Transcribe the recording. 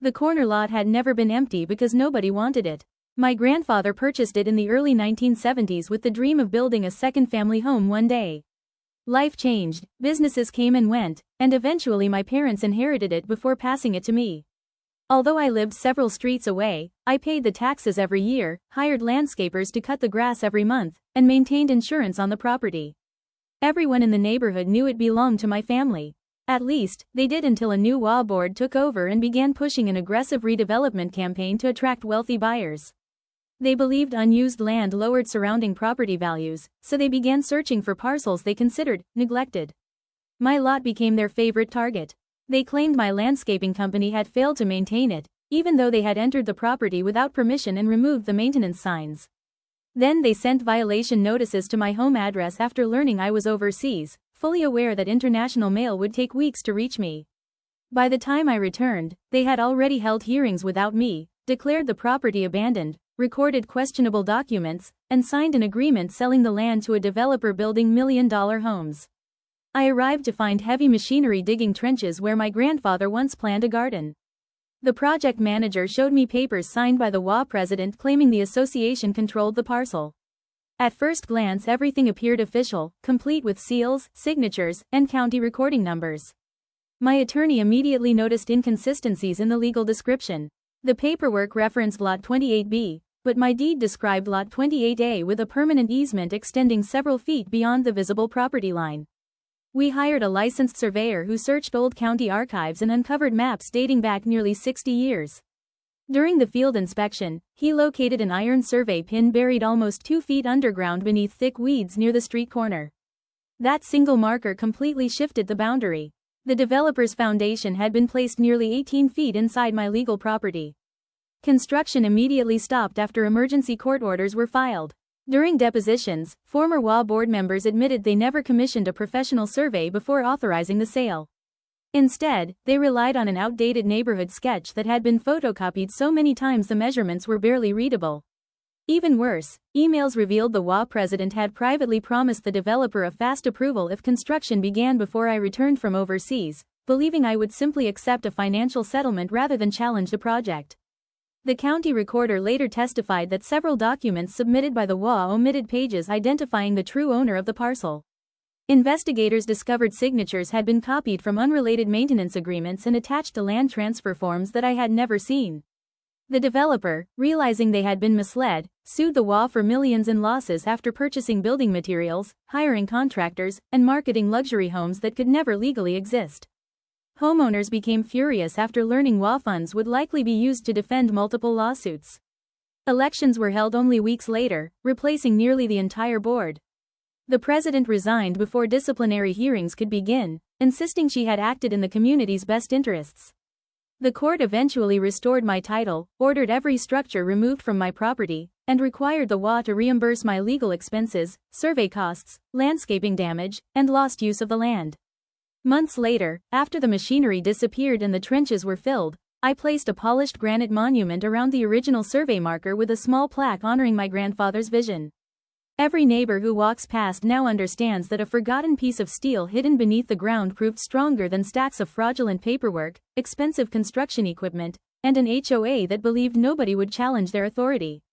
The corner lot had never been empty because nobody wanted it. My grandfather purchased it in the early 1970s with the dream of building a second family home one day. Life changed, businesses came and went, and eventually my parents inherited it before passing it to me. Although I lived several streets away, I paid the taxes every year, hired landscapers to cut the grass every month, and maintained insurance on the property. Everyone in the neighborhood knew it belonged to my family. At least, they did until a new HOA board took over and began pushing an aggressive redevelopment campaign to attract wealthy buyers. They believed unused land lowered surrounding property values, so they began searching for parcels they considered neglected. My lot became their favorite target. They claimed my landscaping company had failed to maintain it, even though they had entered the property without permission and removed the maintenance signs. Then they sent violation notices to my home address after learning I was overseas, fully aware that international mail would take weeks to reach me. By the time I returned, they had already held hearings without me, declared the property abandoned, recorded questionable documents, and signed an agreement selling the land to a developer building million-dollar homes. I arrived to find heavy machinery digging trenches where my grandfather once planned a garden. The project manager showed me papers signed by the HOA president claiming the association controlled the parcel. At first glance everything appeared official, complete with seals, signatures, and county recording numbers. My attorney immediately noticed inconsistencies in the legal description. The paperwork referenced Lot 28B, but my deed described Lot 28A with a permanent easement extending several feet beyond the visible property line. We hired a licensed surveyor who searched old county archives and uncovered maps dating back nearly 60 years. During the field inspection, he located an iron survey pin buried almost 2 feet underground beneath thick weeds near the street corner. That single marker completely shifted the boundary. The developer's foundation had been placed nearly 18 feet inside my legal property. Construction immediately stopped after emergency court orders were filed. During depositions, former HOA board members admitted they never commissioned a professional survey before authorizing the sale. Instead, they relied on an outdated neighborhood sketch that had been photocopied so many times the measurements were barely readable. Even worse, emails revealed the HOA president had privately promised the developer a fast approval if construction began before I returned from overseas, believing I would simply accept a financial settlement rather than challenge the project. The county recorder later testified that several documents submitted by the HOA omitted pages identifying the true owner of the parcel. Investigators discovered signatures had been copied from unrelated maintenance agreements and attached to land transfer forms that I had never seen. The developer, realizing they had been misled, sued the HOA for millions in losses after purchasing building materials, hiring contractors, and marketing luxury homes that could never legally exist. Homeowners became furious after learning HOA funds would likely be used to defend multiple lawsuits. Elections were held only weeks later, replacing nearly the entire board. The president resigned before disciplinary hearings could begin, insisting she had acted in the community's best interests. The court eventually restored my title, ordered every structure removed from my property, and required the HOA to reimburse my legal expenses, survey costs, landscaping damage, and lost use of the land. Months later, after the machinery disappeared and the trenches were filled, I placed a polished granite monument around the original survey marker with a small plaque honoring my grandfather's vision. Every neighbor who walks past now understands that a forgotten piece of steel hidden beneath the ground proved stronger than stacks of fraudulent paperwork, expensive construction equipment, and an HOA that believed nobody would challenge their authority.